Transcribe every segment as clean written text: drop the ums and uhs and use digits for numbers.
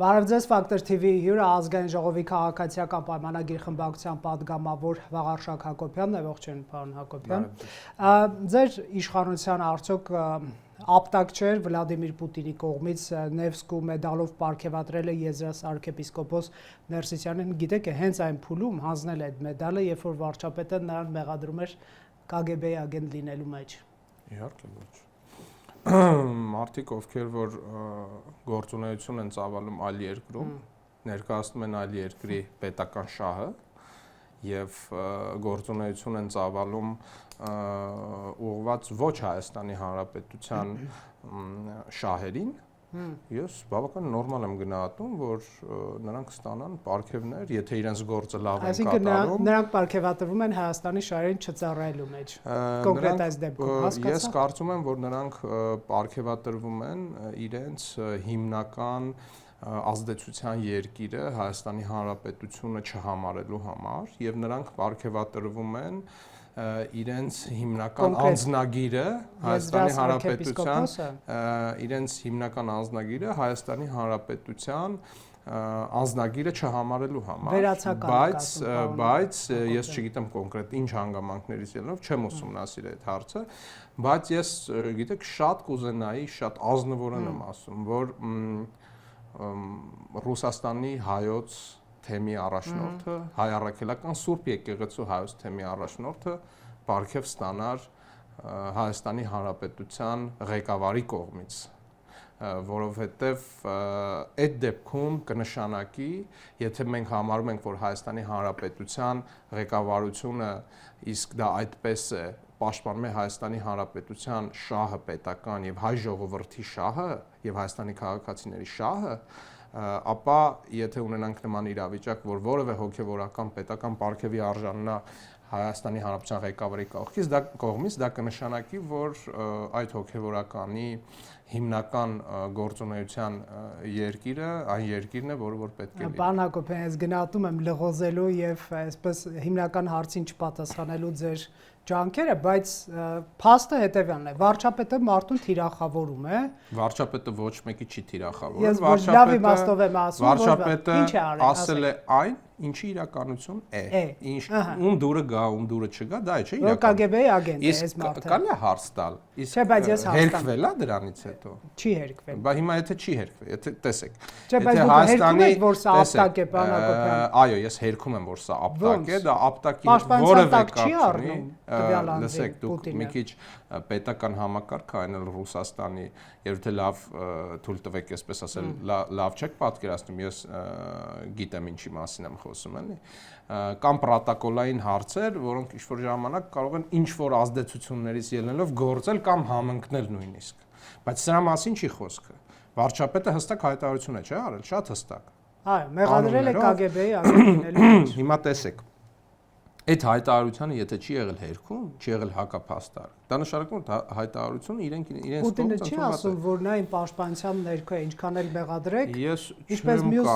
Բարև Ֆակտոր TV հյուրը ազգային ժողովի քաղաքացիական պայմանագիր խմբակցության պատգամավոր Վաղարշակ Հակոբյանն է, ողջույն պարոն Հակոբյան։ Ձեր իշխանության արդյոք ապտակ չէր Վլադիմիր Պուտինի կողմից Նևսկու մեդալով պարգևատրել է Եզրաս arczepiskopos Ներսիսյանին, գիտեք, հենց այն փուլում հանձնել է այդ մեդալը, երբ որ վարչապետը նրան մեղադրում էր KGB agent լինելու մեջ։ Իհարկե ոչ։ Մարդիկ, ովքեր որ գործունեություն են ծավալում այլ երկրում, ներկայացնում են այլ երկրի պետական շահը եւ գործունեություն են ծավալում ուղղված ոչ Հայաստանի Հանրապետության շահերին, ես բավական նորմալ եմ գնահատում, որ նրանք ստանան պարգևներ, եթե իրենց գործը լավ են կատարում։ Այսինքն նրանք պարգևատրվում են Հայաստանի շահերին չծառայելու մեջ։ Կոնկրետ այս դեպքում հասկացա։ Ես կարծում եմ, որ նրանք պարգևատրվում են իրենց հիմնական ազդեցության երկիրը Հայաստանի Հանրապետությունը չհամարելու համար եւ նրանք պարգևատրվում են իրենց հիմնական անձնագիրը Հայաստանի Հանրապետության իրենց հիմնական անձնագիրը Հայաստանի Հանրապետության անձնագիրը չհամարելու համար, բայց ես չգիտեմ կոնկրետ ինչ հանգամանքներից ելնելով չեմ ուսումնասիրել այդ հարցը, բայց ես գիտեք շատ կուզենայի, շատ ազնվորեն եմ ասում, որ Ռուսաստանի հայոց թեմի առաջնորդը, հայ առաքելական Սուրբ եկեղեցու հայոց թեմի առաջնորդը պարգև ստանար Հայաստանի Հանրապետության ղեկավարի կողմից, որովհետև այդ դեպքում կնշանակի, եթե մենք համարում ենք, որ Հայաստանի Հանրապետության ղեկավարությունը իսկ դա այդպես է, պաշտպանում է Հայաստանի Հանրապետության շահը պետական եւ հայ ժողովրդի շահը եւ Հայաստանի քաղաքացիների շահը, ապա եթե ունենանք նման իրավիճակ, որ որևէ հոգևորական պետական պարգևի արժանանա Հայաստանի Հանրապետության ղեկավարի կողմից, դա կնշանակի, որ այդ հոգևորականի հիմնական գործունեության երկիրը այն երկիրն է, որը պետք է լինի։ Պարոն Հակոբյան, ես գնահատում եմ լղոզելու եւ այսպես հիմնական հարցին չպատասխանելու ձեր ջանքերը, բայց փաստը հետեւյալն է. վարչապետը մարդուն թիրախավորում է։ Վարչապետը ոչ մեկի չի թիրախավորում։ Ես ոչ լավ իմաստով եմ ասում, վարչապետը ասել է այն, ինչի իրականություն է։ Ում դուրը գա, ում դուրը չգա, դա չէ իրականություն։ Որ KGB agent է այս մարդը։ Կան է հարց տալ։ Չէ, բայց ես հարց տամ։ Հերքվել է դրանից հետո։ Չի հերքվել։ Բա հիմա եթե չի հերքվել, եթե տեսեք։ Չէ, բայց դուք հերքում եք, որ սա ապտակ է, պարոն Հակոբյան։ Այո, ես հերքում եմ, որ սա ապտակ է, դա ապտակի որևէ կապ չունի։ Լսեք, դուք մի քիչ պետական համակարգ այն էլ Ռուսաստանի, երբ թե լավ թույլ տվեք, այսպես ասել, լավ չեք պատկերացնում, ես գիտեմ ինչի մասին եմ խոսում, էլի։ Կամ պրոտոկոլային հարցեր, որոնք ինչ-որ ժամանակ կարող են ինչ-որ ազդեցություններից ելնելով գործել կամ համընկնել նույնիսկ։ Բայց սրա մասին չի խոսքը։ Վարչապետը հստակ հայտարարություն է, չէ՞ արել, շատ հստակ։ Այո, մեղադրել է KGB-ի agent լինելու մեջ։ Հիմա տեսեք։ Այդ հայտարարությունը եթե չի եղել հերքում, չի եղել հակափաստար, դա նշանակում է հայտարարությունը իրենց Պուտինը չի ասում, որ նա այն պաշտպանության ներքո է, ինչքան էլ մեղադրեք, ես ինչպես մյուս,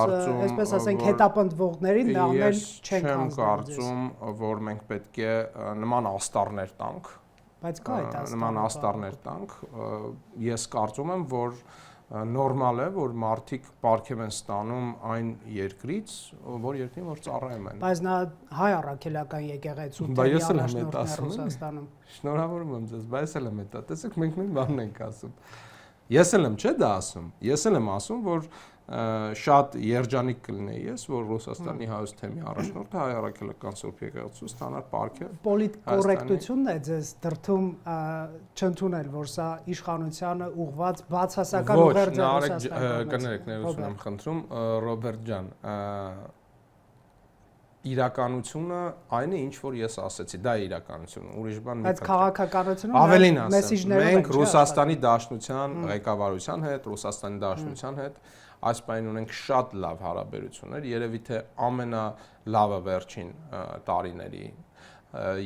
այսպես ասենք, հետապնդվողներին նրանել չեն կարծում, չեմ կարծում, որ մենք պետք է նման աստառներ տանք, բայց կա այդ աստառը, նման աստառներ տանք, ես կարծում եմ, որ նորմալ է, որ մարդիկ պարգև են ստանում այն երկրից, որ երկրին որ ծառայում են։ Բայց նա հայ առաքելական եկեղեցու թեմի առաջնորդն է Ռուսաստանում։ Շնորհավորում եմ ձեզ, բայց էլ եմ դա։ Տեսեք, մենք նույն բանն ենք ասում։ Ես էլ եմ չէ դա ասում։ Ես էլ եմ ասում, որ շատ երջանիկ կլինեի ես, որ Ռուսաստանի հայոց թեմի առաջնորդը հայ առաքելական Սուրբ եկեղեցու ստանար պարգև։ Պոլիտկորեկտությունն է ձեզ դրդում չընդունել, որ սա իշխանությանը ուղղված բացասական ուղերձ է Ռուսաստանում։ Կներեք, ներողություն եմ խնդրում, Ռոբերտ ջան, իրականությունը այն է, ինչ որ ես ասեցի, դա է իրականությունը, ուրիշ բան մի բայց քաղաքականությունը ավելին ասեմ, մենք Ռուսաստանի Դաշնության ղեկավարության հետ, Ռուսաստանի Դաշնության հետ այս պայն ունենք շատ լավ հարաբերություններ, երևի թե ամենալավը վերջին տարիների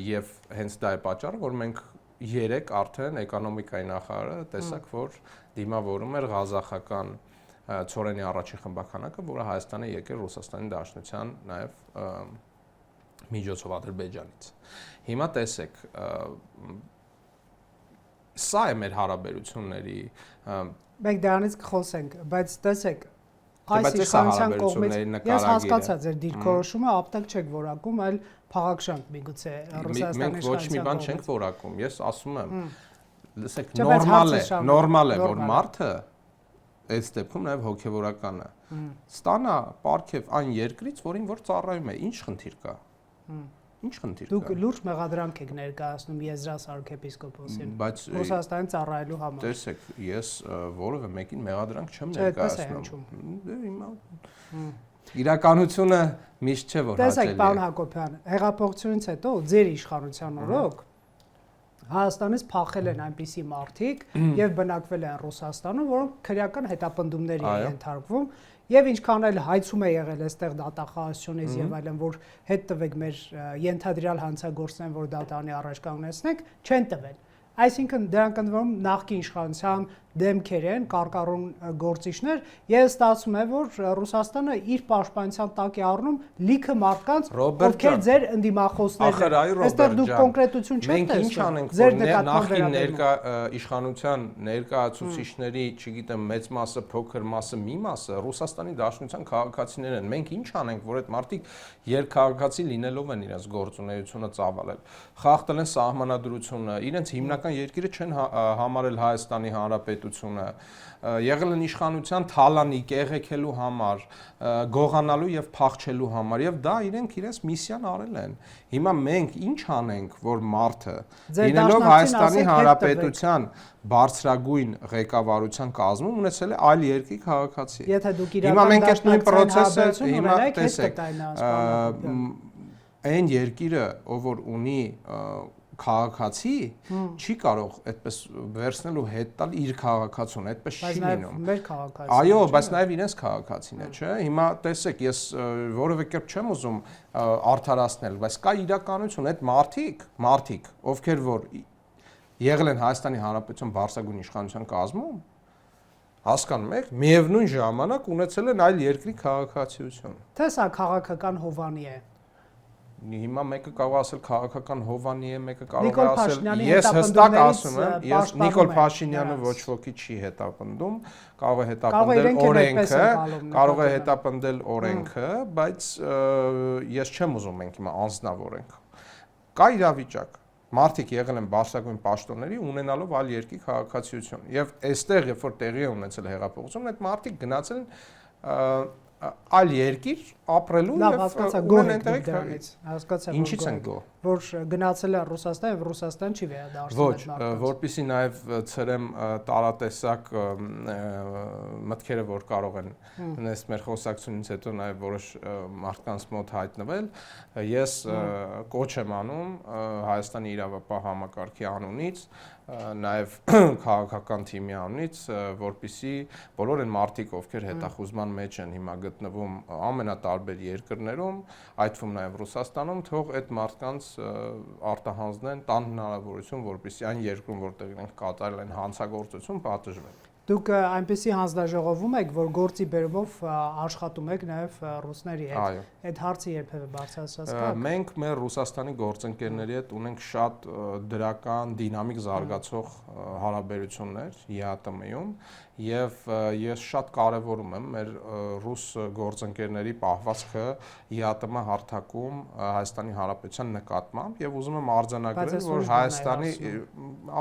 եւ հենց դա է պատճառը, որ մենք 3 արդեն էկոնոմիկայի նախարարը տեսակ, որ դիմավորում էր ղազախական Ցորենի առաջին խմբականակը, որը Հայաստան է եկել Ռուսաստանի Դաշնության նաև միջոցով Ադրբեջանից։ Հիմա տեսեք, սա է մեր հարաբերությունների Մենք դրանից կխոսենք, բայց տեսեք, այս իշխանության կողմից ես հասկացա ձեր դիրքորոշումը, ապտակ չեք որակում, այլ փաղաքշանք միգուցե Ռուսաստանի իշխանության։ Մենք ոչ մի բան չենք որակում, ես ասում եմ, լսեք, նորմալ է, որ մարդը այդ դեպքում նաև հոգևորական է։ Ստանա պարգև այն երկրից, որին որ ծառայում է, ինչ խնդիր կա։ Ինչ խնդիր կա։ Դուք լուրջ մեղադրանք եք ներկայացնում Եզրաս arczepiskopos-ին Ռուսաստանին ծառայելու համար։ Տեսեք, ես որևէ մեկին մեղադրանք չեմ ներկայացնում։ Դե հիմա իրականությունը միշտ չէ որ հաճելի է։ Տեսեք, պարոն Հակոբյան, հեղափոխությունից հետո ձեր իշխանության օրոք Հայաստանից փախել են այնպիսի մարդիկ եւ բնակվել են Ռուսաստանում, որոնք քրեական հետապնդումների են ենթարկվում եւ ինչքան էլ հայցում է եղել այստեղ դատախազությունից եւ այլն, որ հետ տվեք մեր ենթադրյալ հանցագործներն, որ դատարանի առաջ կանգնեցնենք, չեն տվել։ Այսինքն դրանք ընդվանում նախկին իշխանության դեմքեր են, կարկառուն գործիչներ, եւ ստացվում է, որ Ռուսաստանը իր պաշտպանության տակ է առնում լիքը մարդկանց, ովքեր ձեր ընդդիմախոսներն են։ Այստեղ դուք կոնկրետություն չեք տեսնում։ Ձեր նախկին ներկա իշխանության ներկայացուցիչների, չգիտեմ, մեծ մասը, փոքր մասը, մի մասը Ռուսաստանի Դաշնության քաղաքացիներ են։ Մենք ինչ անենք, որ այդ մարդիկ երկքաղաքացի լինելով են իրենց գործունեությունը ծավալել։ Խախտել են սահմանադրությունը, իրենց հիմնական երկիրը չեն համարել Հայաստանի Հանրապետությունը, եղել են իշխանության թալանի կեղեքելու համար, գողանալու եւ փախչելու համար եւ դա իրենց միսիան արել են։ Հիմա մենք ինչ անենք, որ մարդը լինելով Հայաստանի Հանրապետության բարձրագույն ղեկավարության կազմում ունեցել է այլ երկրի քաղաքացի։ Եթե դուք իրական դաշնակցության հիմա տեսեք, այն երկիրը, ով որ ունի քաղաքացի չի կարող այդպես վերցնել ու հետ տալ իր քաղաքացուն, այդպես չի լինում։ Մեր քաղաքացին։ Այո, բայց նաև իրենց քաղաքացին է, չէ՞։ Հիմա տեսեք, ես որևէ կերպ չեմ ուզում արդարացնել, բայց կա իրականություն, այդ մարդիկ, ովքեր որ եղել են Հայաստանի Հանրապետության բարձրագույն իշխանության կազմում, հասկանում եք, միևնույն ժամանակ ունեցել են այլ երկրի քաղաքացիություն։ Թե սա քաղաքական հովանի է։ Հիմա մեկը կարող է ասել քաղաքական հովանի է, մեկը կարող է ասել ես հստակ ասում եմ, ես Նիկոլ Փաշինյանը ոչ ոքի չի հետապնդում, կարող է հետապնդել օրենքը, կարող է հետապնդել օրենքը, բայց ես չեմ ուզում մենք հիմա անձնավորենք։ Կա իրավիճակ, մարդիկ եղել են բարձրագույն պաշտոնների ունենալով այլ երկրի քաղաքացիություն, եւ այստեղ երբ որ տեղի է ունեցել հեղափոխություն, այդ մարդիկ գնացել են այլ երկիր ապրելու եւ ունեն դրանից հասկացա ինչից են գոհ որ գնացել է Ռուսաստան եւ Ռուսաստան չի վերադարձել այդ մարդկանց որպեսզի նաեւ ցրեմ տարատեսակ մտքերը որ կարող են նես մեր խոսակցությունից հետո նաեւ որոշ մարդկանց մոտ հայտնվել ես կոչ եմ անում Հայաստանի իրավապահ համակարգի անունից նաև քաղաքական թիմի անունից, որպեսզի բոլոր այն մարդիկ, ովքեր հետախուզման մեջ են հիմա գտնվում ամենատարբեր երկրներում, այդ թվում նաև Ռուսաստանում, թող այդ մարդկանց արտահանձնեն, տան հնարավորություն, որպեսզի այն երկրում, որտեղ իրենք կատարել են հանցագործություն, պատժվեն։ Դուք այնպեսի հանձնաժողովում եք, որ գործի բերումով աշխատում եք նաև ռուսների հետ։ Այդ հարցը երբևէ բարձրացած կա։ Մենք մեր Ռուսաստանի գործընկերների հետ ունենք շատ դրական, դինամիկ զարգացող հարաբերություններ ԵԱՏՄ-ում եւ ես շատ կարեւորում եմ մեր ռուս գործընկերների պահվածքը ԵԱՏՄ հարթակում Հայաստանի Հանրապետության նկատմամբ եւ ուզում եմ արձանագրել, որ Հայաստանի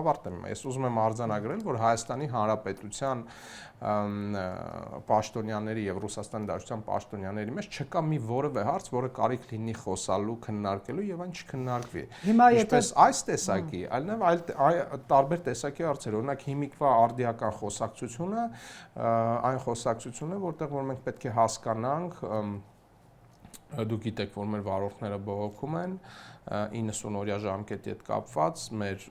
ավարտեմ, ես ուզում եմ արձանագրել, որ Հայաստանի Հանրապետության պաշտոնյաների եւ Ռուսաստանի Դաշնության պաշտոնյաների մեջ չկա մի որևէ հարց, որը կարիք լինի խոսալու, քննարկելու եւ այն չքննարկվի։ Ինչպես այս տեսակի, այլ նաեւ այլ տարբեր տեսակի հարցեր, օրինակ հիմիկվա արդիական խոսակցությունը, այն խոսակցությունը, որտեղ որ մենք պետք է հասկանանք, դուք գիտեք, որ մեր վարորդները բողոքում են 90-օրյա ժամկետի հետ կապված, մեր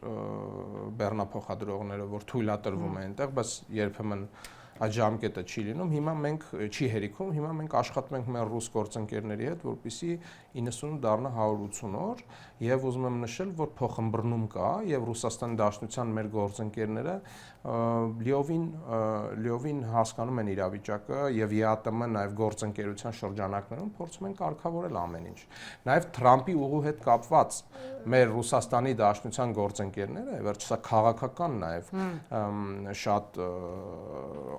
բեռնափոխադրողները, որ թույլատրվում են այնտեղ, բայց երբեմն այդ ժամկետը չի լինում, հիմա մենք չի հերիքում, հիմա մենք աշխատում ենք մեր ռուս գործընկերների հետ, որպեսզի 90-ը դառնա 180 օր, եւ ուզում եմ նշել, որ փոխըմբռնում կա եւ Ռուսաստանի Դաշնության մեր գործընկերները լիովին հասկանում են իրավիճակը եւ ԵԱՏՄ նաեւ գործընկերության շրջանակներում փորձում են կարգավորել ամեն ինչ։ Նաեւ Թրամփի ուղու հետ կապված մեր Ռուսաստանի Դաշնության գործընկերները, վերջ սա քաղաքական նաեւ շատ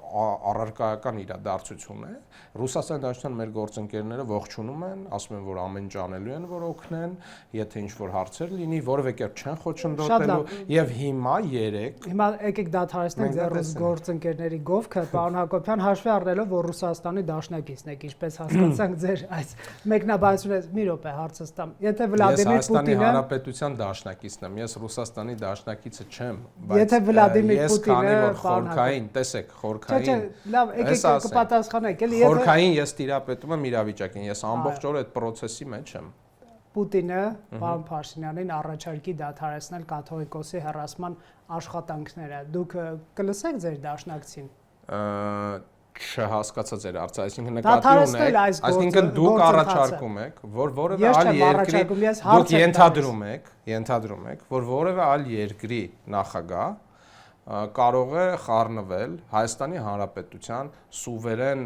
առարկայական իրադարձություն է։ Ռուսաստանի Դաշնության մեր գործընկերները ողջունում են, ասում են, որ ամեն ինչ անելու են, որ օգնեն, եթե ինչ-որ հարցեր լինի, որևէ կերպ չեն խոչընդոտելու եւ հիմա եկեք դադարեցնենք ձեր գործընկերների գովքը, պարոն Հակոբյան, հաշվի առնելով, որ Ռուսաստանի Դաշնակիցն եք, ինչպես հասկացանք ձեր այս մեկնաբանությունը, մի րոպե հարցս տամ։ Եթե Վլադիմիր Պուտինը Հանրապետության դաշնակիցն եմ, ես Ռուսաստանի դաշնակիցը չեմ, եթե Վլադիմիր Պուտինը խորքային, տեսեք, խորքային։ Չէ, լավ, եկեք կպատասխանեք, էլի եթե խորքային ես տիրապետում եմ իրավիճակին, ես ամբողջ օրը այդ process-ի մեջ եմ։ Պուտինը պարոն Փաշինյանին առաջարկի դադարեցնել կաթողիկոսի հեռացման աշխատանքները։ Դուք կլսեք ձեր դաշնակցին։ Չհասկացա ձեր հարցը, այսինքն նկատի ունեք, այսինքն դուք առաջարկում եք, որ որևէ այլ երկրի դուք ենթադրում եք, որ որևէ այլ երկրի նախագահ կարող է խառնվել Հայաստանի Հանրապետության սուվերեն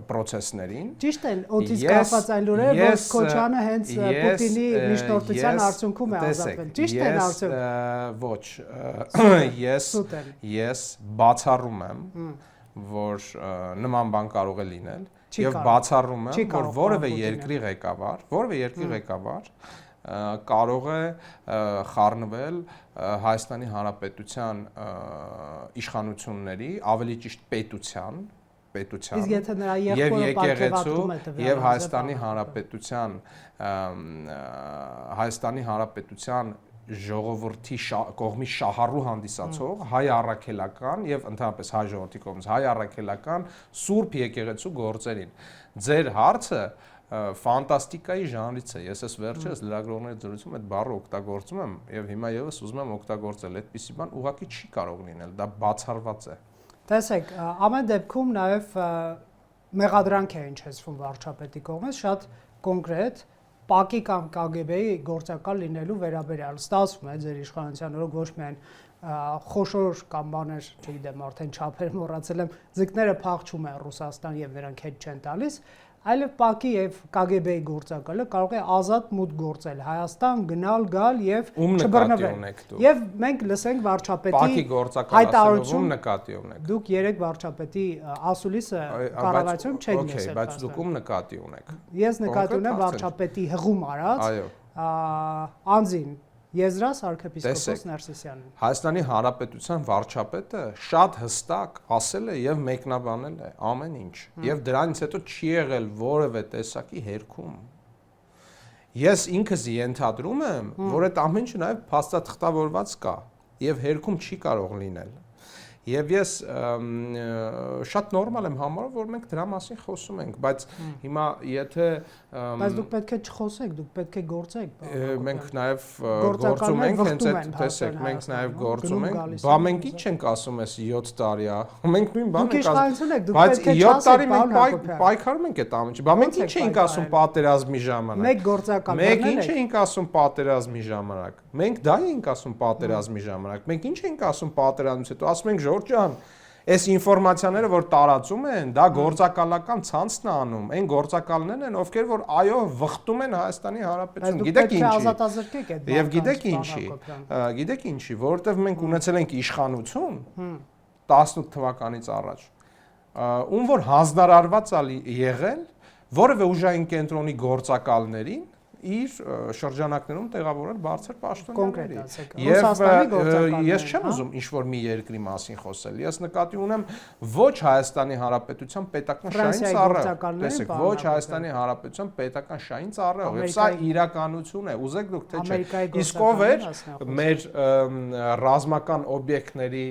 process-ներին։ Ճիշտ է, օդից կապված այն լուրերը, որ Քոչյանը հենց Պուտինի միջնորդության արդյունքում է ազատվել։ Ճիշտ է արդյոք։ Ոչ, ես բացառում եմ, որ նման բան կարող է լինել, եւ բացառում եմ, որ որևէ երկրի ղեկավար կարող է խառնվել Հայաստանի Հանրապետության իշխանությունների, ավելի ճիշտ պետության եւ եկեղեցու եւ Հայաստանի Հանրապետության ժողովրդի կողմից շահառու հանդիսացող հայ առաքելական եւ ընդհանրապես հայ ժողովրդի կողմից հայ առաքելական սուրբ եկեղեցու գործերին։ Ձեր հարցը ֆանտաստիկայի ժանրից է։ Ես այս վերջերս լրագրողների զրույցում այդ բառը օգտագործում եմ եւ հիմա եւս ուզում եմ օգտագործել։ Այդպիսի բան ուղղակի չի կարող լինել, դա բացառված է։ Տեսեք, ամեն դեպքում նաեւ մեղադրանք է ինչեցվում վարչապետի կողմից շատ կոնկրետ ՊԱԿ-ի կամ ԿԳԲ-ի գործակալ լինելու վերաբերյալ ստացվում է ձեր իշխանության օրոք ոչ միայն խոշոր կամ բաներ, չգիտեմ, արդեն չափեր մոռացել եմ, ձկները փախչում են Ռուսաստան եւ նրանք հետ չեն տալիս, այլև ՊԱԿ-ի եւ ԿԳԲ-ի գործակալը կարող է ազատ մուտք գործել Հայաստան, գնալ, գալ եւ չբռնվել։ Եվ մենք լսենք վարչապետի ՊԱԿ-ի գործակալացում նկատի ունեք։ Դուք երեք վարչապետի ասուլիսը կառավարություն չեք լսել։ Okay, բայց դուք ում նկատի ունեք։ Ես նկատի ունեմ վարչապետի հղում արած անձին Եզրաս arczepiskopos Ներսիսյանին։ Հայաստանի Հանրապետության վարչապետը շատ հստակ ասել է եւ մեկնաբանել է ամեն ինչ եւ դրանից հետո չի եղել որևէ տեսակի հերքում։ Ես ինքս ենթադրում եմ, որ այդ ամեն ինչը նաեւ փաստաթղթավորված կա եւ հերքում չի կարող լինել։ Եվ ես շատ նորմալ եմ համարում, որ մենք դրա մասին խոսում ենք, բայց հիմա եթե բայց դուք պետք է չխոսեք, դուք պետք է գործեք։ Մենք նաև գործում ենք, հենց այդ տեսեք, մենք նաև գործում ենք, բա մենք ինչ ենք ասում ես 7 տարի, մենք նույն բանն ենք ասում, բայց 7 տարի մենք պայքարում ենք այդ ամենը, բա մենք ինչ ենք ասում պատերազմի ժամանակ։ Մեկ գործակալ Մենք ինչ ենք ասում պատերազմի ժամանակ։ Մենք դա ենք ասում պատերազմի ժամանակ։ Մենք ինչ ենք ասում պատերազմից հետո, ասում ենք Ժորժ ջան, այս ինֆորմացիաները, որ տարածում են, դա գործակալական ցանցն է անում, այն գործակալներն են, ովքեր որ այո վխտում են Հայաստանի Հանրապետություն, գիտեք ինչի։ Եվ գիտեք ինչի, որովհետև մենք ունեցել ենք իշխանություն 18 թվականից առաջ, ում որ հանձնարարված է եղել որևէ ուժային կենտրոնի գործակալներին իր շրջանակներում տեղավորել բարձր պաշտոնյաների։ Եվ ես չեմ ուզում ինչ-որ մի երկրի մասին խոսել։ Ես նկատի ունեմ ոչ Հայաստանի Հանրապետության պետական շահին ծառայող։ Տեսեք, ոչ Հայաստանի Հանրապետության պետական շահին ծառայող։ Եվ սա իրականություն է։ Ուզեք դուք թե չէ։ Իսկ ով էր մեր ռազմական օբյեկտների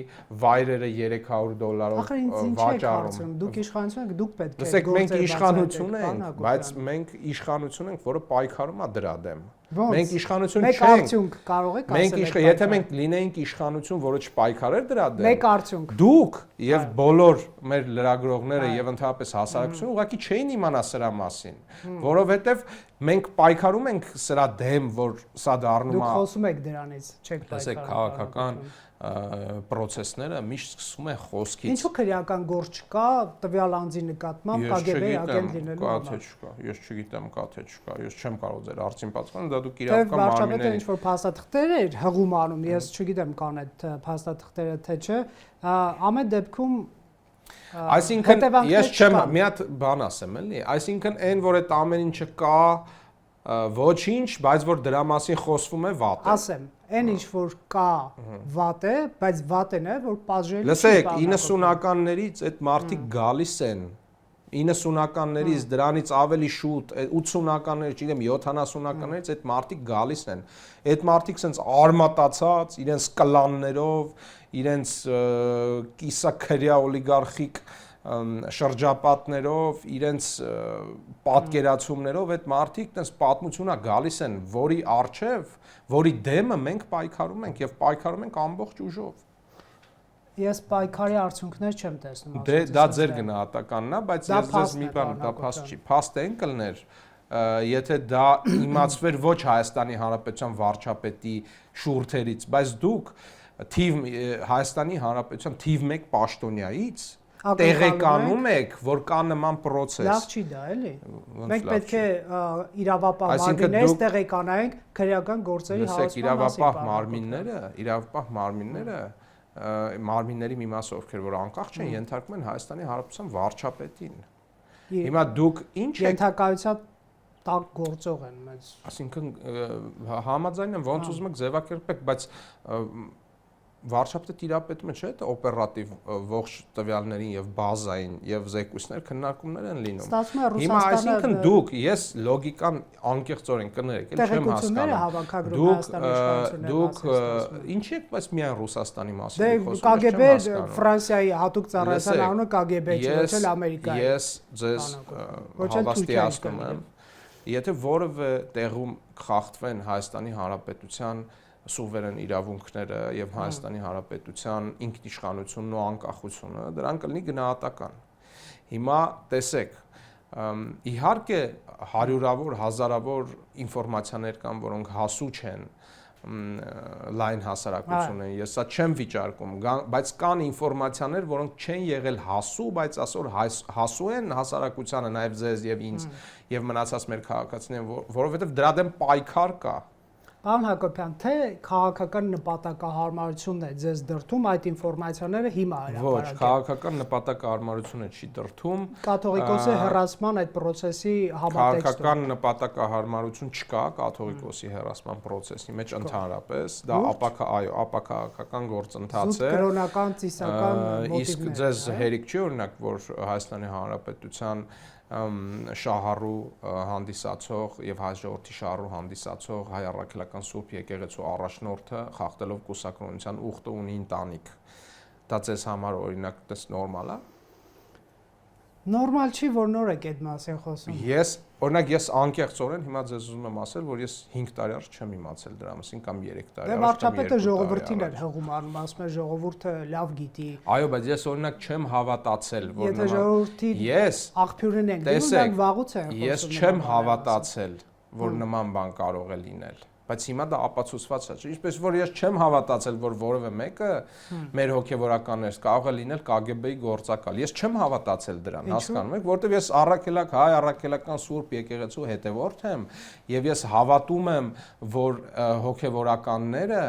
վայրերը $300 վաճառում։ Դուք իշխանություն եք, դուք պետք է։ Տեսեք, մենք իշխանություն ենք, բայց մենք իշխանություն ենք, որը պայքարում դրա դեմ։ Մենք իշխանություն չենք։ Մեկ արդյունք կարող եք ասել։ Եթե մենք լինեինք իշխանություն, որը չպայքարեր դրա դեմ։ Մեկ արդյունք։ Դուք եւ բոլոր մեր լրագրողները եւ ընդհանրապես հասարակությունը ուղղակի չէին իմանա սրա մասին, որովհետեւ մենք պայքարում ենք սրա դեմ, որ սա դառնում է։ Դուք խոսում եք դրանից, չեք պայքարում։ Տեսեք, քաղաքական process-ները միշտ սկսում են խոսքից։ Ինչու քրեական գործ չկա տվյալ անձի նկատմամբ ԿԳԲ-ի agent լինելու համար։ Ես չգիտեմ, կա թե չկա։ Ես չեմ կարող ձեր հարցին պատասխանել, դա դուք իրավական մարմինների։ Վարչապետը ինչ-որ փաստաթղթեր էր հղում անում, ես չգիտեմ կան այդ փաստաթղթերը թե չէ։ Ամեն դեպքում Այսինքն ես չեմ մի հատ բան ասեմ էլի, այսինքն այն որ այդ ամեն ինչը կա ոչինչ, բայց որ դրա մասին խոսվում է վատ է։ Ասեմ, այն ինչ որ կա վատ է, բայց վատն է, որ պատժելի չի։ Լսեք, 90-ականներից այդ մարդիկ գալիս են 90-ականներից դրանից ավելի շուտ 80-ականներից, չգիտեմ 70-ականներից այդ մարդիկ գալիս են։ Այդ մարդիկ sense արմատացած, իրենց կլաններով, իրենց կիսաքրյա օլիգարխիկ շրջապատներով, իրենց պատկերացումներով այդ մարդիկ տես պատմությունա գալիս են, որի արչև, որի դեմը մենք պայքարում ենք եւ պայքարում ենք ամբողջ ուժով։ Ես պայքարի արդյունքներ չեմ տեսնում։ Դե դա ձեր գնահատականն է, բայց ես ձեզ մի բան դա փաստ չի։ Փաստ են կլներ, եթե դա իմացվեր ոչ Հայաստանի Հանրապետության վարչապետի շուրթերից, բայց դուք Հայաստանի Հանրապետության թիվ 1 պաշտոնյայից տեղեկանում եք, որ կա նման process։ Լավ չի դա, էլի։ Մենք պետք է իրավապահ մարմիններից տեղեկանայինք քրեական գործերի հարցման մասին։ Իրավապահ մարմինները մարմինների մի մասը ովքեր որ անկախ չեն, ենթարկվում են Հայաստանի Հանրապետության վարչապետին։ Հիմա դուք ինչ եք ենթակայության տակ գործող են մեծ։ Այսինքն համաձայն եմ ոնց ուզում եք ձևակերպեք, բայց վարչապետը տիրապետում է չէ՞ դա օպերատիվ ողջ տվյալներին եւ բազային եւ զեկույցներ քննարկումներ են լինում։ Հիմա այսինքն դուք ես լոգիկան անկեղծորեն կներեք, էլ չեմ հասկանում։ Դուք ինչի՞ եք բայց միայն Ռուսաստանի մասին խոսում։ Դե KGB Ֆրանսիայի հատուկ ծառայության անունը KGB չէ, ոչ էլ Ամերիկայի։ Ես ձեզ հավաստիացնում եմ, եթե որևէ տեղում խախտվեն Հայաստանի Հանրապետության սուվերեն իրավունքները եւ Հայաստանի Հանրապետության ինքնիշխանությունն ու անկախությունը, դրան կլինի գնահատական։ Հիմա տեսեք, իհարկե հարյուրավոր, հազարավոր ինֆորմացիաներ կան, որոնք հասու չեն լայն հասարակություններին, ես սա չեմ վիճարկում, բայց կան ինֆորմացիաներ, որոնք չեն եղել հասու, բայց այսօր հասու են հասարակությանը, նաև ձեզ եւ ինձ եւ մնացած մեր քաղաքացիներին, որովհետեւ դրա դեմ պայքար կա։ Պարոն Հակոբյան, թե քաղաքական նպատակահարմարությունն է ձեզ դրդում այդ ինֆորմացիաները հիմա հրապարակել։ Ոչ, քաղաքական նպատակահարմարությունը չի դրդում։ Կաթողիկոսի հեռացման այդ process-ի համատեքստը։ Քաղաքական նպատակահարմարություն չկա կաթողիկոսի հեռացման process-ի մեջ ընդհանրապես, դա ապաքաղաքական գործընթաց է։ Կրոնական, ծիսական մոտիվներ։ Իսկ ձեզ հերիք չի օրինակ, որ Հայաստանի Հանրապետության շահառու հանդիսացող եւ հայ ժողովրդի շահառու հանդիսացող հայ առաքելական Սուրբ եկեղեցու առաջնորդը խախտելով կուսակրոնության ուխտը ունի ընտանիք։ Դա ձեզ համար օրինակ դες նորմալ է։ Նորմալ չի, որ նոր եք այդ մասին խոսում։ Ես օրինակ ես անկեղծորեն հիմա ձեզ ուզում եմ ասել, որ ես 5 տարի առաջ չեմ իմացել դրա մասին կամ 3 տարի առաջ։ Դե վարչապետը ժողովրդին էր հղում անում, ասում է ժողովուրդը լավ գիտի։ Այո, բայց ես օրինակ չեմ հավատացել, որ եթե ժողովրդի աղբյուրին ենք դնում, դրանք վաղուց են խոսում։ Ես չեմ հավատացել, որ նման բան կարող է լինել։ Բայց հիմա դա ապացուցված է, ինչպես որ ես չեմ հավատացել, որ որևէ մեկը մեր հոգեվորականներից կարող է լինել KGB-ի գործակալ։ Ես չեմ հավատացել դրան, հասկանում եք, որովհետև ես հայ առաքելական Սուրբ եկեղեցու հետևորդ եմ, եւ ես հավատում եմ, որ հոգեվորականները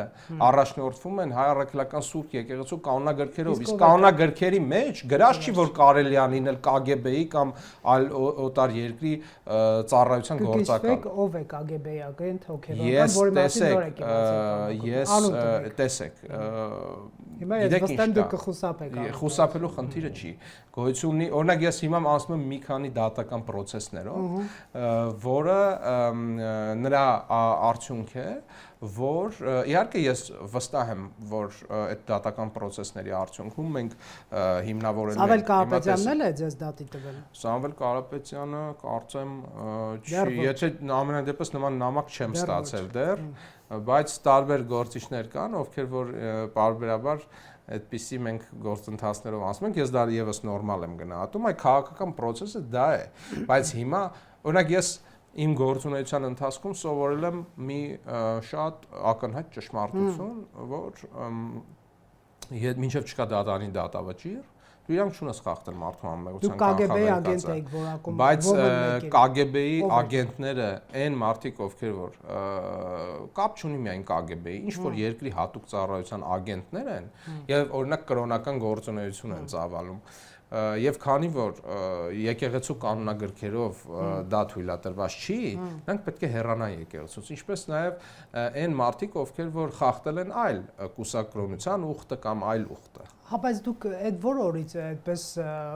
առաջնորդվում են հայ առաքելական Սուրբ եկեղեցու կանոնագրքերով, իսկ կանոնագրքերի մեջ գրած չի, որ կարելի է լինել KGB-ի կամ այլ օտար երկրի ծառայության գործակալ։ Գիտեք, ով է KGB-ի agent հոգեվորական տեսեք, հիմա ես վստահ դուք կխուսափեք։ Խուսափելու խնդիրը չի։ Գոյություն ունի, օրինակ ես հիմա ասում եմ մի քանի դատական process-ներով, որը նրա արդյունք է, որ իհարկե ես վստահ եմ, որ այդ դատական process-ների արդյունքում մենք հիմնավորել ենք։ Սամվել Կարապետյանն էլ է ձեզ դատի տվել։ Սամվել Կարապետյանը կարծեմ չի, եթե ամենադեպս նման նամակ չեմ ստացել դեռ, բայց տարբեր գործիչներ կան, ովքեր որ պարբերաբար այդպիսի մենք գործընթացներով ասում ենք, ես դա եւս նորմալ եմ գնահատում, այ քաղաքական process-ը դա է, բայց հիմա օրինակ ես իմ գործունեության ընթացքում սովորել եմ մի շատ ակնհայտ ճշմարտություն, որ մինչև չկա դատարանի դատավճիռ, դու իրանք չունես խախտել մարդու անմեղության կանխավարկածը։ Դու KGB-ի agent եք որակում։ Բայց KGB-ի agentները այն մարդիկ, ովքեր որ կապ չունի միայն KGB-ի, ինչ որ երկրի հատուկ ծառայության agentներ են եւ օրինակ կրոնական գործունեություն են ծավալում, Եվ քանի որ եկեղեցու կանոնագրքերով դա թույլատրված չի, նրանք պետք է հեռանան եկեղեցուց, ինչպես նաև այն մարդիկ, ովքեր որ խախտել են այլ կուսակրոնության ուխտը կամ այլ ուխտը։ Հա, բայց դուք այդ որ օրից է այդպես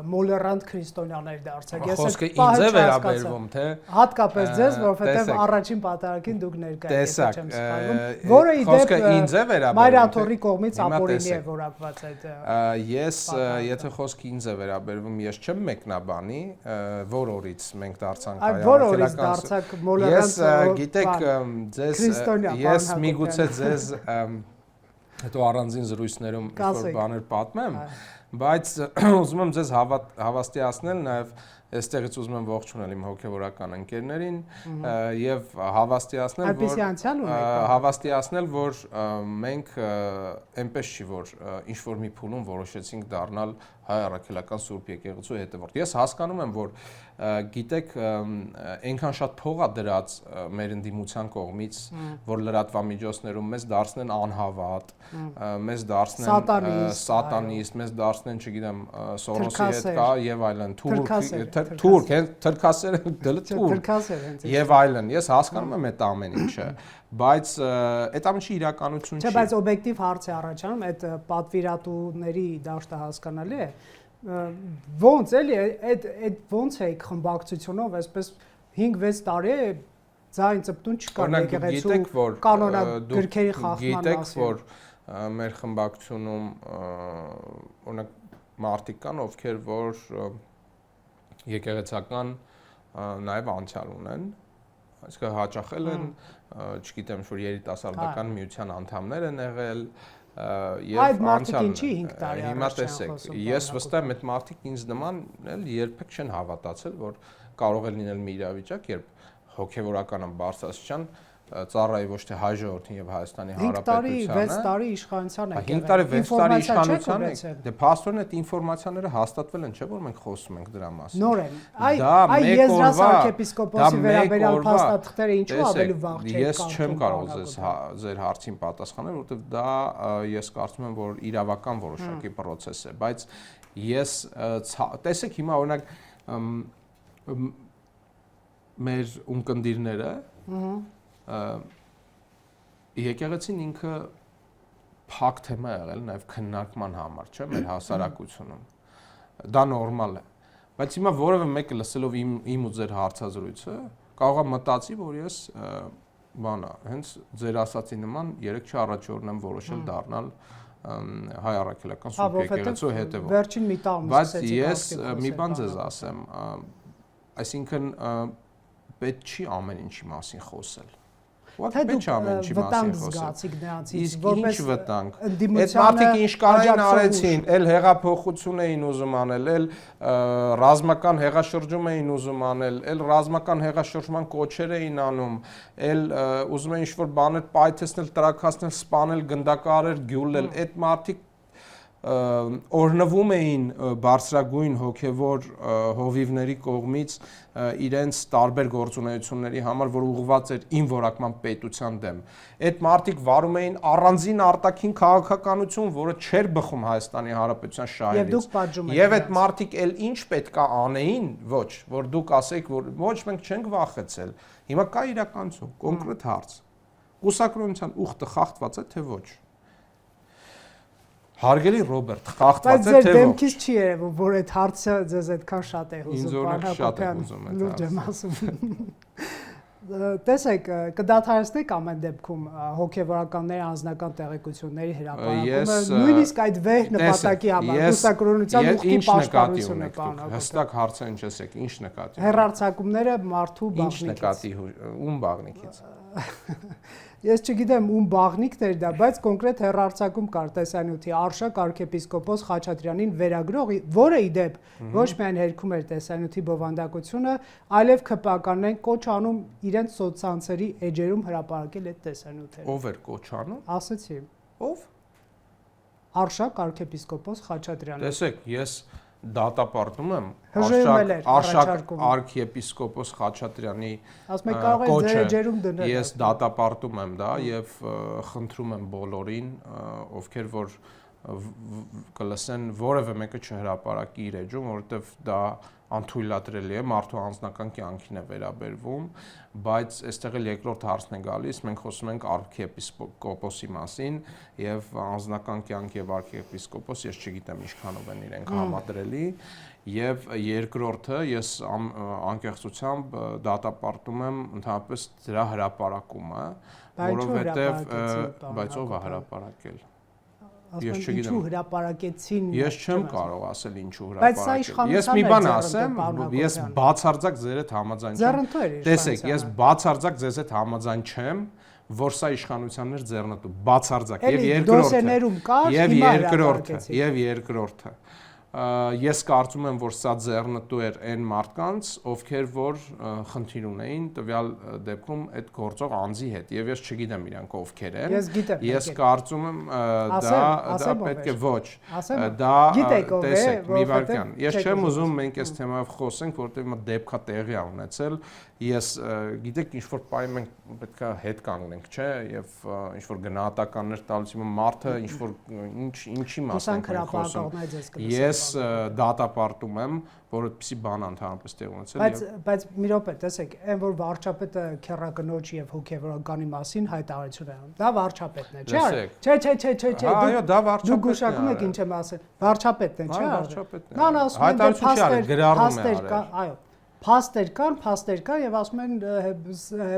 մոլերանտ քրիստոնյաներ դարձեք։ Ես խոսքը ինձ է վերաբերվում, թե հատկապես ձեզ, որովհետև առաջին պատարագին դուք ներկա եք, չեմ սխալվում, որը ի խոսքը ինձ է վերաբերվում։ Մայրաթորի կողմից ապօրինի է որակված այդ։ Ես, եթե խոսքը ինձ է վերաբերվում, ես չեմ մեկնաբանի, որ օրից մենք դարձանք հայ որ օրից դարձաք մոլերանտ։ Ես գիտեք, ես միգուցե ձեզ հետո առանձին զրույցներում որ բաներ պատմեմ, բայց ուզում եմ ձեզ հավաստիացնել նաև այստեղից ուզում եմ ողջունել իմ հոգևորական ընկերներին եւ հավաստիացնել, որ մենք այնպես չի, որ ինչ որ մի փուլում որոշեցինք դառնալ հայ առաքելական Սուրբ եկեղեցու հետևորդ։ Ես հասկանում եմ, որ գիտեք, այնքան շատ փող է դրած մեր ընդդիմության կողմից, որ լրատվամիջոցներում մեզ դարձնեն անհավատ, մեզ դարձնեն սատանիստ, մեզ դարձնեն, չգիտեմ, Սորոսի հետ կա եւ այլն, թուրք, թրքասեր եւ այլն։ Ես հասկանում եմ այդ ամեն ինչը, բայց այդ ամենը իրականություն չի։ Չէ, բայց օբյեկտիվ հարց է առաջանում, այդ պատվիրատուների դաշտը հասկանալի է։ Ոնց էլի այդ ոնց է խմբակցությունով այսպես 5-6 տարի է ձայն ծպտուն չկա եկեղեցու կանոնագրքերի խախտման մասին։ Գիտեք, որ մեր խմբակցությունում օրինակ մարդիկ կան, ովքեր որ եկեղեցական նաև անցյալ ունեն, այսինքն հաճախել են, չգիտեմ, որ երիտասարդական միության անդամներ են եղել, Այդ մարդիկ ինչի 5 տարի հիմա տեսեք, ես վստահ եմ այդ մարդիկ ինձ նման էլ երբեք չեն հավատացել, որ կարող է լինել մի իրավիճակ, երբ հոգևորական բարձրացիան ծառայի ոչ թե հայ ժողովրդին եւ Հայաստանի Հանրապետությանը 5 տարի իշխանության է 5 տարի 6 տարի իշխանության է դե փաստորեն այդ ինֆորմացիաները հաստատվել են, չէ՞ որ մենք խոսում ենք դրա մասին նոր են այ եզրաս arczepiskopos-ի վերաբերյալ փաստաթղթերը ինչու ավելի վաղ չեն ես չեմ կարող ձեր հարցին պատասխանել, որովհետեւ դա ես կարծում եմ որ իրավական որոշակի process է, բայց ես տեսեք հիմա օրինակ մեր ունկնդիրները եկեղեցին ինքը փակ թեմա է եղել նաև քննարկման համար, չէ՞, մեր հասարակությունում։ Դա նորմալ է։ Բայց հիմա որևէ մեկը լսելով իմ ու ձեր հարցազրույցը կարող է մտածի, որ ես բանա, հենց ձեր ասացի նման 3 առաջ օրն եմ որոշել դառնալ հայ առաքելական Սուրբ եկեղեցու հետևորդ։ Վերջին մի տարում բայց ես մի բան ձեզ ասեմ, այսինքն պետք չի ամեն ինչի մասին խոսել։ Պետք չի ամեն ինչի մասին խոսել։ Իսկ ինչ վտանգ։ Այդ մարդիկ ինչ կանային արեցին, էլ հեղափոխություն էին ուզում անել, էլ ռազմական հեղաշրջում էին ուզում անել, էլ ռազմական հեղաշրջման կոչեր էին անում, էլ ուզում էին ինչ-որ բաներ պայթեցնել, տրաքացնել, սպանել, գնդակահարել, գյուլել։ Այդ մարդիկ օրնվում էին բարձրագույն հոգևոր հովիվների կողմից իրենց տարբեր գործունեությունների համար, որ ուղղված էր իմ որակման պետության դեմ։ Այդ մարդիկ վարում էին առանձին արտաքին քաղաքականություն, որը չէր բխում Հայաստանի Հանրապետության շահերից։ Եվ այդ մարդիկ էլ ինչ պետքա անեին, ոչ, որ դուք ասեք, որ ոչ մենք չենք վախեցել։ Հիմա կա իրականություն, կոնկրետ հարց։ Կուսակրոնության ուխտը խախտված է թե ոչ։ Հարգելի Ռոբերտ, խախտված է թե ոչ։ Բայց ձեր դեմքից չի երևում, որ այդ հարցը ձեզ այդքան շատ է հուզում, լուրջ եմ ասում։ Տեսեք, կդադարեցնեք ամեն դեպքում հոգևորականների անձնական տեղեկությունների հրապարակումը, նույնիսկ այդ վեհ նպատակի համար, կուսակրոնության ուխտի պաշտպանությունը բանալու։ Հստակ հարցը ինչ ասեք, ինչ նկատի։ Հեռարձակումները մարդու բաղնիկից։ Ինչ նկատի, ում բաղնիկից։ Ես չգիտեմ ում բաղնիկն էր դա, բայց կոնկրետ հեռարձակում կար տեսանյութի Արշակ arczepiskopos Խաչատրյանին վերագրող, որը ի դեպ ոչ միայն հերքում էր տեսանյութի բովանդակությունը, այլև ԿՊԱ-ականներն կոչ անում իրենց սոցցանցերի էջերում հրապարակել այդ տեսանյութերը։ Ով էր կոչ անում։ Ասացի։ Ով։ Արշակ arczepiskopos Խաչատրյանը։ Տեսեք, ես դատապարտում եմ Արշակ arczepiskopos Խաչատրյանի կոչը։ Ես դատապարտում եմ դա եւ խնդրում եմ բոլորին, ովքեր որ կլսեն որևէ մեկը չհրապարակի իր էջում, որովհետև դա անթույլատրելի է, մարդու անձնական կյանքին է վերաբերվում, բայց այստեղ էլ երկրորդ հարցն է գալիս, մենք խոսում ենք arczepiskopos-ի մասին եւ անձնական կյանք եւ arczepiskopos, ես չգիտեմ ինչքանով են իրենք համադրելի, եւ երկրորդը ես անկեղծությամբ դատապարտում եմ ընդհանրապես դրա հրապարակումը, որովհետեւ բայց ով է հրապարակել Ես չգիտեմ ինչու հրապարակեցին Ես չեմ կարող ասել ինչու հրապարակել Ես մի բան ասեմ ես բացարձակ ձեր հետ համաձայն չեմ Տեսեք ես բացարձակ ձեզ հետ համաձայն չեմ որ սա իշխանություններ ձեռնտու բացարձակ եւ երկրորդը Ես կարծում եմ, որ սա ձեռնտու էր այն մարդկանց, ովքեր որ խնդիր ունեին տվյալ դեպքում այդ գործող անձի հետ, եւ ես չգիտեմ իրանք ովքեր են։ Ես կարծում եմ դա պետք է ոչ։ Դա տեսեք, մի վարքյան։ Ես չեմ ուզում մենք այս թեմայով խոսենք, որովհետեւ մը դեպքա տեղի ա ունեցել։ Ես գիտեք ինչ որ պայ մենք պետքա հետ կանգնենք, չէ, եւ ինչ որ գնահատականներ տալուց հիմա մարդը ինչ որ ինչի մասին ենք խոսում։ Ես դատապարտում եմ, որ այդպիսի բան ընդհանրապես տեղ ունեցել բայց մի րոպե, տեսեք, այն որ վարչապետը քերակնոջ եւ հոգեվորականի մասին հայտարարություն է անում։ Դա վարչապետն է, չէ։ Չէ։ Այո, դա վարչապետն է։ Դուք գուշակում եք ինչ եմ ասել։ Վարչապետն է, չէ։ Վարչապետն է։ Նա ասում է հայտարարություն գրառում է արել։ Այո։ Փաստեր կան եւ ասում են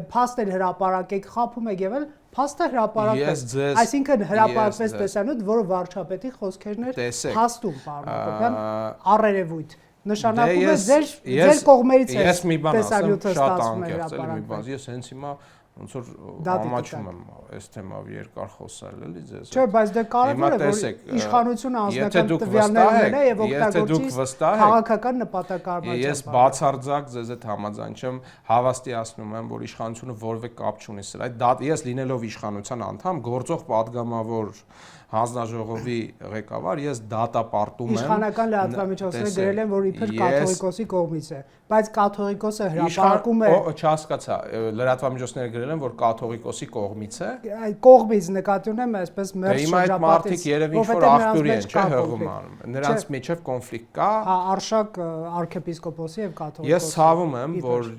փաստեր հրապարակեք, խափում եք եւ փաստը հրապարակվեց։ Այսինքն հրապարակվեց տեսանյութ, որը վարչապետի խոսքերն էր փաստում, պարոն Հակոբյան, առերևույթ։ Նշանակում է ձեր կողմերից է տեսանյութը ստացվում է հրապարակվել։ Ես հենց հիմա ոնց որ ամաչում եմ այս թեմայով երկար խոսալ էլի ձեզ։ Չէ, բայց դա կարևոր է, որ իշխանությունը անձնական տվյալներ ունենա եւ օգտագործի քաղաքական նպատակարարմամբ։ Ես բացարձակ ձեզ հետ համաձայն չեմ, հավաստիացնում եմ, որ իշխանությունը որևէ կապ չունի սրա հետ։ Ես լինելով իշխանության անդամ, գործող падգամավոր հանձնաժողովի ղեկավար, ես դատապարտում եմ։ Իշխանական լրատվամիջոցները գրել են, որ իբր կաթողիկոսի կողմից է, բայց կաթողիկոսը հրապարակում է։ Չհասկացա, լրատվամիջոցները գրել են, որ կաթողիկոսի կողմից է։ Կողմից նկատի ունեմ, այսպես մերժ շրջապատից։ Հիմա այդ մարդիկ երևի ինչ-որ աղբյուրի են, չէ՞, հղում անում։ Նրանց միջև կոնֆլիկտ կա։ Հա, Արշակ arczepiskopos-ի եւ կաթողիկոսի։ Ես ցավում եմ, որ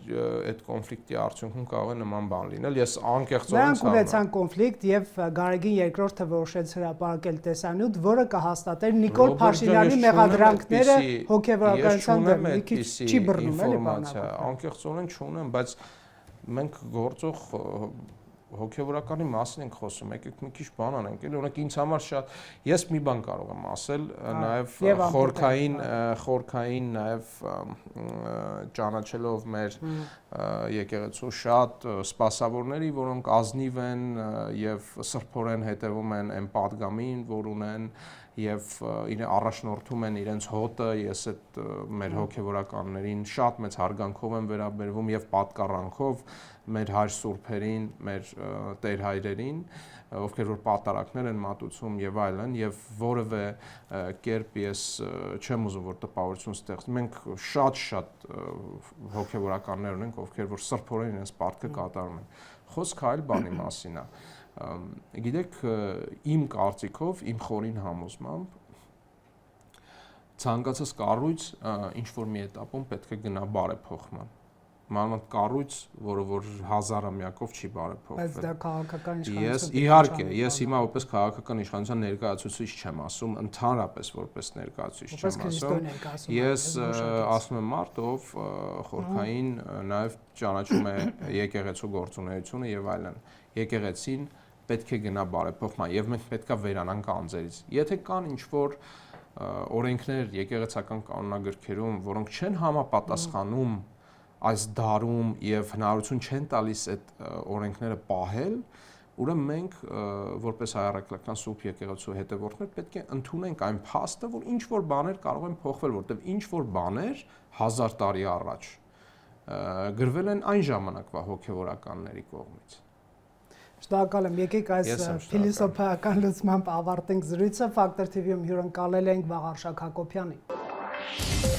այդ կոնֆլիկտի արդյունքում կարող է նման բան լինել։ Ես անկեղծորեն ցավում եմ։ Նրանք ունեցան կոնֆլիկտ եւ Գարեգին երկրորդը որոշեց հրապարակել տեսանյութ, որը կհաստատեր Նիկոլ Փաշինյանի մեղադրանքները հոգեվորականության դեմ։ Մի քիչ չի բռնում էլի բանալը։ Անկեղծորեն չունեմ, բայց մենք գործող հոգեվորականի մասին ենք խոսում, եկեք մի քիչ բան անենք, էլի օրինակ ինձ համար շատ ես մի բան կարող եմ ասել, նաև խորքային նաև ճանաչելով մեր եկեղեցու շատ սպասավորների, որոնք ազնիվ են եւ սրբորեն հետևում են այն падգամին, որ ունեն եւ առաջնորդում են իրենց հոտը, ես այդ մեր հոգեվորականներին շատ մեծ հարգանքով եմ վերաբերվում եւ պատկառանքով մեր հայր սուրբերին, մեր տեր հայրերին, ովքեր որ պատարակներ են մատուցում եւ այլն եւ որևէ կերպ ես չեմ ուզում որ տպավորություն ստեղծի։ Մենք շատ հոգեվորականներ ունենք, ովքեր որ սրբորեն իրենց պարտքը կատարում են։ Խոսքը այլ բանի մասին է։ Գիտեք, իմ կարծիքով, իմ խորին համոզմամբ ցանկացած կառույց ինչ որ մի этаպում պետք է գնա բարեփոխման։ Մանավանդ կառույց, որը որ հազարամյակով չի բարեփոխվել։ Բայց դա քաղաքական իշխանություն։ Իհարկե, ես հիմա որպես քաղաքական իշխանության ներկայացուցիչ չեմ ասում, ընդհանրապես որպես ներկայացուցիչ չեմ ասում։ Ես ասում եմ մարդ, ով խորքային նաև ճանաչում է եկեղեցու գործունեությունը եւ այլն։ Եկեղեցին պետք է գնա բարեփոխման եւ մենք պետքա վերանանք անձերից։ Եթե կան ինչ-որ օրենքներ եկեղեցական կանոնագրքերում, որոնք չեն համապատասխանում այս դարում եւ հնարավորություն չեն տալիս այդ օրենքները պահել, ուրեմն մենք որպես հայ-առաքելական սուրբ եկեղեցու հետևորդներ պետք է ընդունենք այն փաստը, որ ինչ որ բաներ կարող են փոխվել, որտեղ ինչ որ բաներ 1000 տարի առաջ գրվել են այն ժամանակվա հոգեվորականների կողմից։ Շնորհակալ եմ, եկեք այս փիլիսոփայական լուսմամբ ավարտենք զրույցը։ Factor TV-ում հյուրընկալել ենք Վաղարշակ Հակոբյանին։